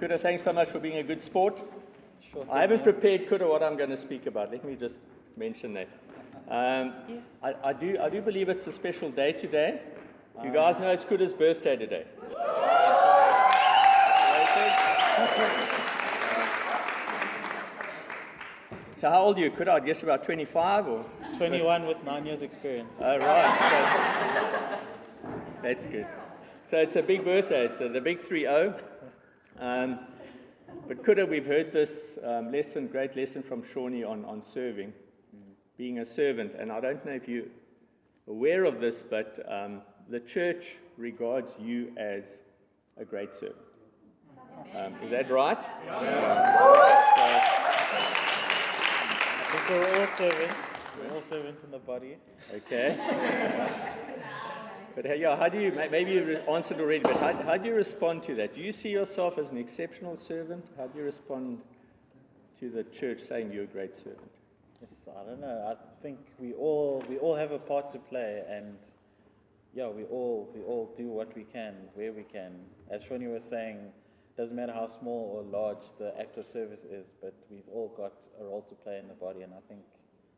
Kuda, thanks so much for being a good sport. Sure. I haven't prepared, Kuda, what I'm going to speak about. Let me just mention that. I do believe it's a special day today. You guys know it's Kuda's birthday today. So how old are you, Kuda? I guess about 25 or? 21 with 9 years experience. Oh, right. That's good. So it's a big birthday. It's the big 3-0. But Kuda, we've heard this great lesson from Shawnee on serving, being a servant. And I don't know if you're aware of this, but the church regards you as a great servant. Is that right? I think we're all servants. We're all servants in the body. Okay. But how do you, maybe you answered already, but how do you respond to that? Do you see yourself as an exceptional servant? How do you respond to the church saying you're a great servant? Yes, I don't know. I think we all have a part to play, and yeah, we all do what we can, where we can. As Shawnee was saying, doesn't matter how small or large the act of service is, but we've all got a role to play in the body, and I think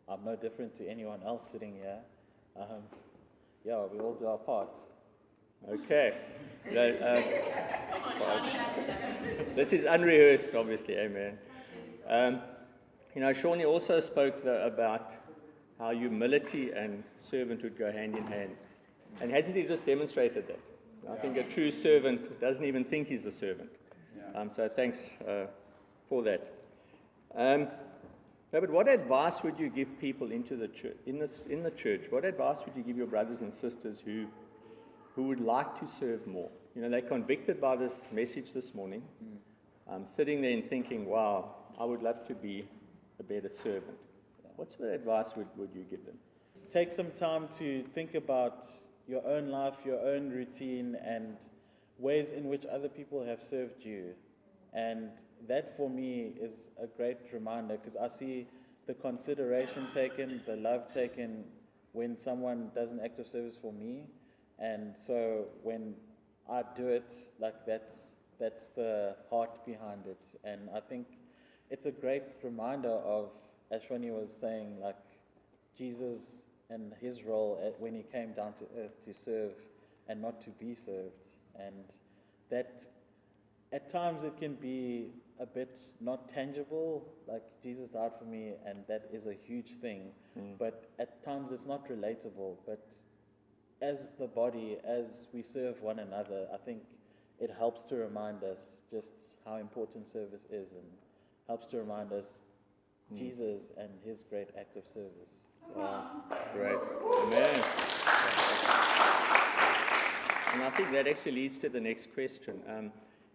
I'm no different to anyone else sitting here. Yeah, we all do our part. Okay. This is unrehearsed, obviously, amen. Shawnee also spoke about how humility and servanthood go hand in hand. And hasn't he just demonstrated that? I think a true servant doesn't even think he's a servant. So thanks for that. No, but what advice would you give people into the church, in the church? What advice would you give your brothers and sisters who would like to serve more? They're convicted by this message this morning, sitting there and thinking, wow, I would love to be a better servant. What sort of advice would you give them? Take some time to think about your own life, your own routine, and ways in which other people have served you. And that for me is a great reminder, because I see the consideration taken, the love taken when someone does an act of service for me. And so when I do it, like that's the heart behind it. And I think it's a great reminder of, as Shawnee was saying, like Jesus and his role when he came down to earth to serve and not to be served. And that at times it can be a bit not tangible, like Jesus died for me and that is a huge thing, but at times it's not relatable. But as the body, as we serve one another, I think it helps to remind us just how important service is, and helps to remind us Jesus and his great act of service. Wow, great. Amen. And I think that actually leads to the next question.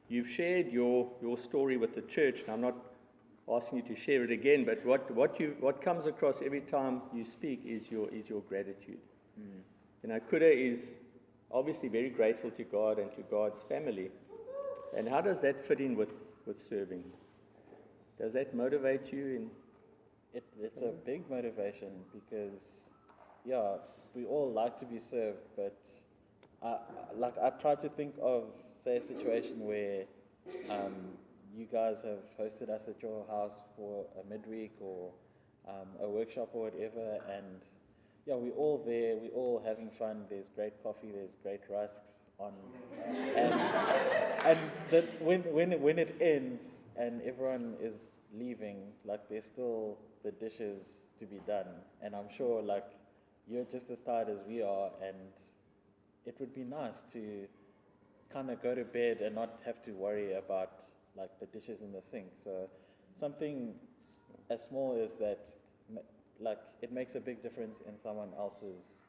You've shared your story with the church, and I'm not asking you to share it again, but what comes across every time you speak is your gratitude. Kuda is obviously very grateful to God and to God's family. And how does that fit in with serving? Does that motivate you? It's a big motivation, because yeah, we all like to be served, but I try to think of, say, a situation where you guys have hosted us at your house for a midweek or a workshop or whatever, and yeah, we're all there, we're all having fun, there's great coffee, there's great rusks on, and when it ends and everyone is leaving, like there's still the dishes to be done, and I'm sure like you're just as tired as we are, and it would be nice to kind of go to bed and not have to worry about like the dishes in the sink. So something as small as that, like it makes a big difference in someone else's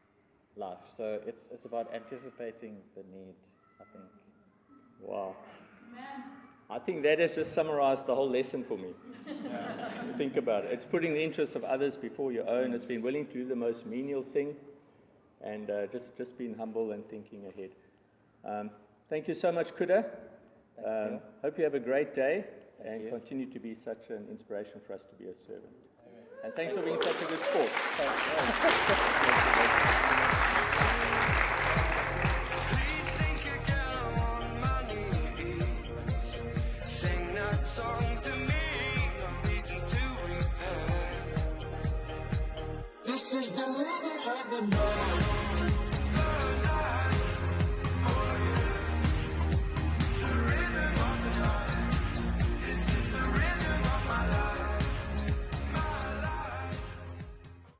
life. So it's about anticipating the need, I think. Wow. I think that has just summarized the whole lesson for me. Think about it. It's putting the interests of others before your own. It's being willing to do the most menial thing, and just being humble and thinking ahead. Thank you so much, Kuda. Hope you have a great day and continue to be such an inspiration for us to be a servant. And thanks for being such a good sport. Please think again on my knees. Sing never know.